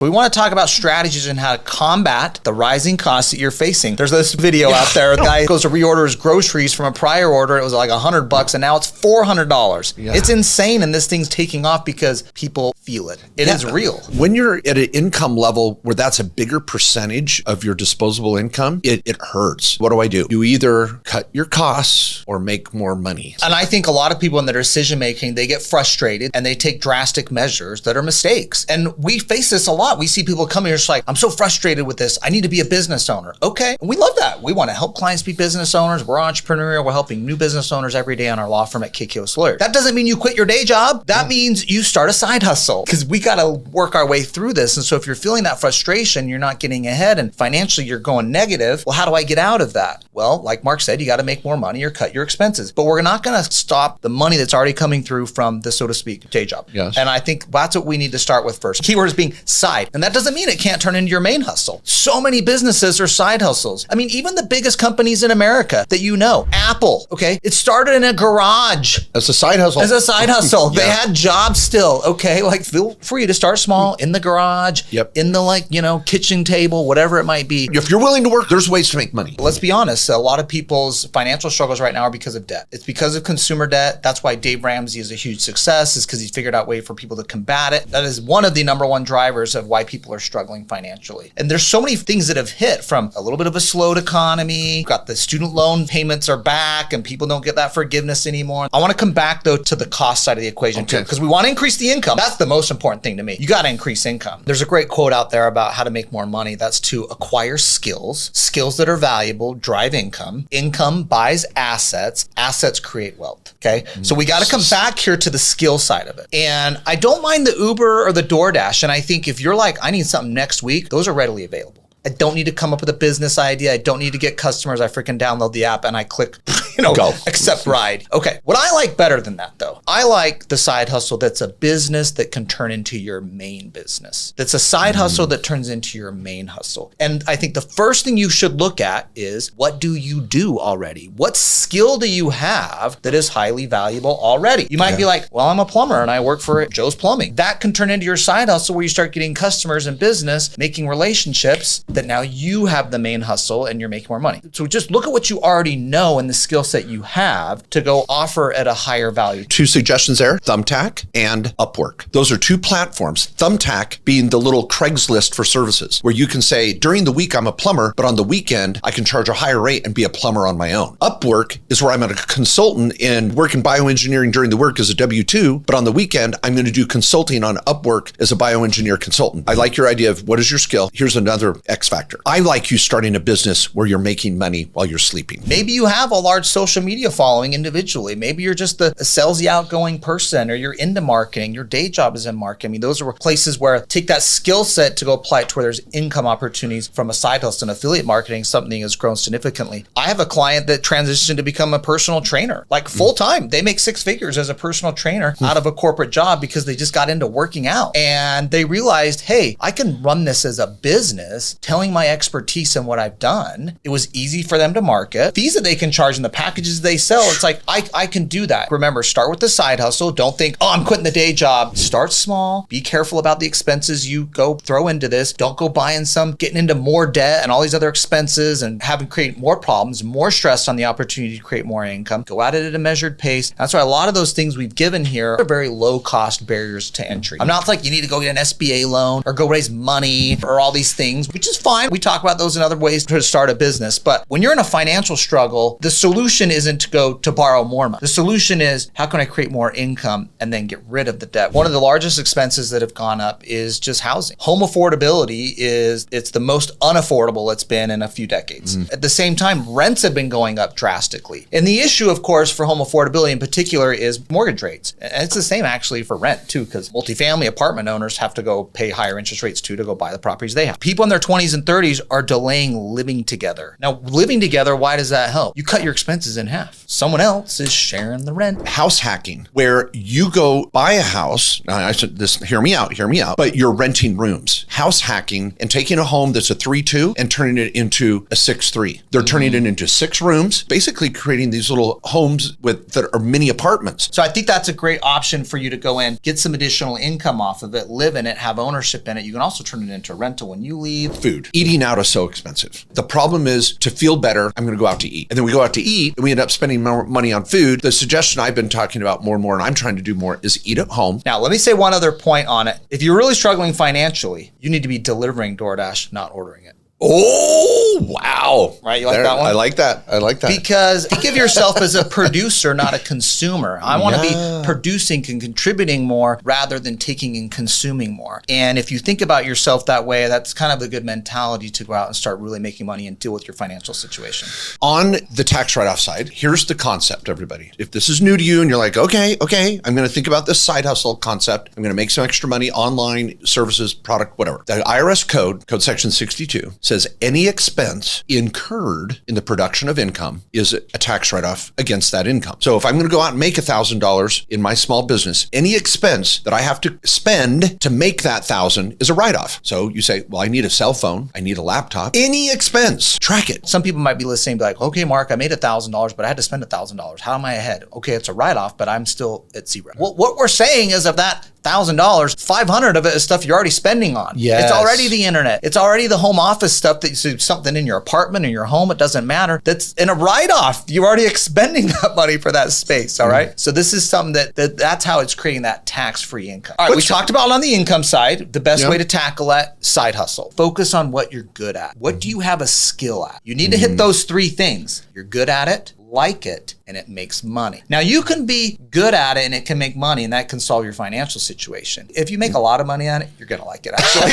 We want to talk about strategies and how to combat the rising costs that you're facing. There's this video out there. A guy goes to reorder his groceries from a prior order. It was like $100 and now it's $400. Yeah. It's insane, and this thing's taking off because people feel it. It is real. When you're at an income level where that's a bigger percentage of your disposable income, it hurts. What do? You either cut your costs or make more money. And I think a lot of people in their decision making, they get frustrated and they take drastic measures that are mistakes. And we face this a lot. We see people come here, it's like, I'm so frustrated with this. I need to be a business owner. Okay. And we love that. We want to help clients be business owners. We're entrepreneurial. We're helping new business owners every day on our law firm at KKOS Lawyers. That doesn't mean you quit your day job. That means you start a side hustle, because we got to work our way through this. And so if you're feeling that frustration, you're not getting ahead and financially you're going negative. Well, how do I get out of that? Well, like Mark said, you got to make more money or cut your expenses. But we're not going to stop the money that's already coming through from the, so to speak, day job. Yes. And I think that's what we need to start with first. Keyword is being side. And that doesn't mean it can't turn into your main hustle. So many businesses are side hustles. I mean, even the biggest companies in America that you know, Apple, okay? It started in a garage. As a side hustle. As a side hustle. Yeah. They had jobs still, okay? Like, feel free to start small in the garage, in the kitchen table, whatever it might be. If you're willing to work, there's ways to make money. Let's be honest, a lot of people's financial struggles right now are because of debt. It's because of consumer debt. That's why Dave Ramsey is a huge success, is because he's figured out a way for people to combat it. That is one of the number one drivers of why people are struggling financially. And there's so many things that have hit, from a little bit of a slowed economy, got the student loan payments are back and people don't get that forgiveness anymore. I want to come back though to the cost side of the equation too, because we want to increase the income. That's the most important thing to me. You got to increase income. There's a great quote out there about how to make more money. That's to acquire skills that are valuable, drive income. Income buys assets. Assets create wealth. Okay. So we got to come back here to the skill side of it. And I don't mind the Uber or the DoorDash. And I think if you're like, I need something next week, those are readily available. I don't need to come up with a business idea. I don't need to get customers. I freaking download the app and I click, go. Accept ride. Okay. What I like better than that though, I like the side hustle that's a business that can turn into your main business. That's a side hustle that turns into your main hustle. And I think the first thing you should look at is, what do you do already? What skill do you have that is highly valuable already? You might be like, well, I'm a plumber and I work for Joe's Plumbing. That can turn into your side hustle where you start getting customers and business, making relationships, that now you have the main hustle and you're making more money. So just look at what you already know and the skill set you have to go offer at a higher value. Two suggestions there, Thumbtack and Upwork. Those are two platforms. Thumbtack being the little Craigslist for services, where you can say, during the week I'm a plumber, but on the weekend I can charge a higher rate and be a plumber on my own. Upwork is where I'm a consultant and work in bioengineering during the work as a W-2, but on the weekend I'm going to do consulting on Upwork as a bioengineer consultant. I like your idea of what is your skill. Here's another X factor. I like you starting a business where you're making money while you're sleeping. Maybe you have a large social media following individually. Maybe you're just a salesy, outgoing person, or you're into marketing. Your day job is in marketing. I mean, those are places where take that skill set to go apply it to where there's income opportunities from a side hustle. And affiliate marketing, something has grown significantly. I have a client that transitioned to become a personal trainer, like full time. They make 6 figures as a personal trainer out of a corporate job because they just got into working out. And they realized, hey, I can run this as a business, telling my expertise and what I've done. It was easy for them to market. Fees that they can charge in the packages they sell, it's like, I can do that. Remember, start with the side hustle. Don't think, oh, I'm quitting the day job. Start small. Be careful about the expenses you go throw into this. Don't go buying getting into more debt and all these other expenses and having create more problems, more stress on the opportunity to create more income. Go at it at a measured pace. That's why a lot of those things we've given here are very low cost barriers to entry. I'm not like you need to go get an SBA loan or go raise money or all these things, which is fine. We talk about those in other ways to start a business. But when you're in a financial struggle, the solution isn't to go to borrow more money. The solution is, how can I create more income and then get rid of the debt? One of the largest expenses that have gone up is just housing. Home affordability it's the most unaffordable it's been in a few decades. At the same time, rents have been going up drastically. And the issue, of course, for home affordability in particular is mortgage rates. And it's the same actually for rent too, because multifamily apartment owners have to go pay higher interest rates too to go buy the properties they have. People in their 20s 20s and 30s are delaying living together. Now, living together, why does that help? You cut your expenses in half. Someone else is sharing the rent. House hacking, where you go buy a house. Now, I said this, hear me out, but you're renting rooms. House hacking and taking a home that's a 3-2 and turning it into a 6-3. They're turning it into 6 rooms, basically creating these little homes that are mini apartments. So I think that's a great option for you to go in, get some additional income off of it, live in it, have ownership in it. You can also turn it into a rental when you leave. Food. Eating out is so expensive. The problem is, to feel better, I'm going to go out to eat. And then we go out to eat and we end up spending more money on food. The suggestion I've been talking about more and more, and I'm trying to do more, is eat at home. Now, let me say one other point on it. If you're really struggling financially, you need to be delivering DoorDash, not ordering it. Oh, wow. Right, you like that one? I like that. Because think of yourself as a producer, not a consumer. I want to be producing and contributing more rather than taking and consuming more. And if you think about yourself that way, that's kind of a good mentality to go out and start really making money and deal with your financial situation. On the tax write-off side, here's the concept, everybody. If this is new to you and you're like, okay, I'm going to think about this side hustle concept. I'm going to make some extra money online, services, product, whatever. The IRS code section 62, says any expense incurred in the production of income is a tax write-off against that income. So if I'm going to go out and make $1,000 in my small business, any expense that I have to spend to make that $1,000 is a write-off. So you say, well, I need a cell phone, I need a laptop, any expense, track it. Some people might be listening and be like, okay, Mark, I made $1,000, but I had to spend $1,000. How am I ahead? Okay, it's a write-off, but I'm still at zero. Well, what we're saying is of that $1,000, 500 of it is stuff you're already spending on. Yes. It's already the internet. It's already the home office stuff that you see, something in your apartment or your home. It doesn't matter. That's in a write-off. You're already expending that money for that space. All right. So this is something that's how it's creating that tax-free income. All right. We talked about on the income side, the best way to tackle that side hustle. Focus on what you're good at. What do you have a skill at? You need to hit those 3 things. You're good at it, like it, and it makes money. Now, you can be good at it and it can make money, and that can solve your financial situation. If you make a lot of money on it, you're going to like it, actually.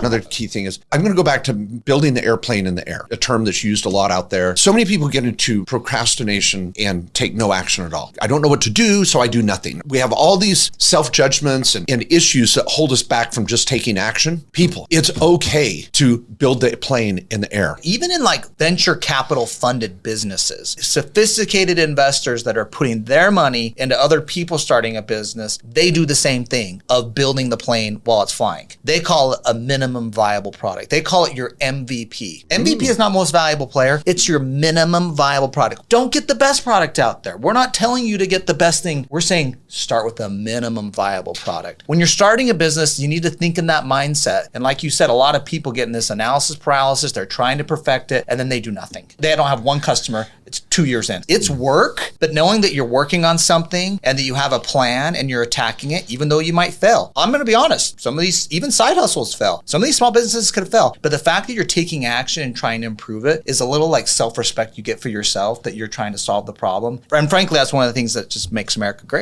Another key thing is, I'm going to go back to building the airplane in the air, a term that's used a lot out there. So many people get into procrastination and take no action at all. I don't know what to do, so I do nothing. We have all these self-judgments and issues that hold us back from just taking action. People, it's okay to build the plane in the air. Even in like venture capital funded businesses, sophisticated investors that are putting their money into other people starting a business, they do the same thing of building the plane while it's flying. They call it a minimum viable product. They call it your MVP. MVP is not most valuable player. It's your minimum viable product. Don't get the best product out there. We're not telling you to get the best thing. We're saying start with a minimum viable product. When you're starting a business, you need to think in that mindset. And like you said, a lot of people get in this analysis paralysis. They're trying to perfect it, and then they do nothing. They don't have one customer. It's 2 years in. It's work, but knowing that you're working on something and that you have a plan and you're attacking it, even though you might fail. I'm going to be honest. Some of these, even side hustles fail. Some of these small businesses could fail. But the fact that you're taking action and trying to improve it is a little like self-respect you get for yourself, that you're trying to solve the problem. And frankly, that's one of the things that just makes America great.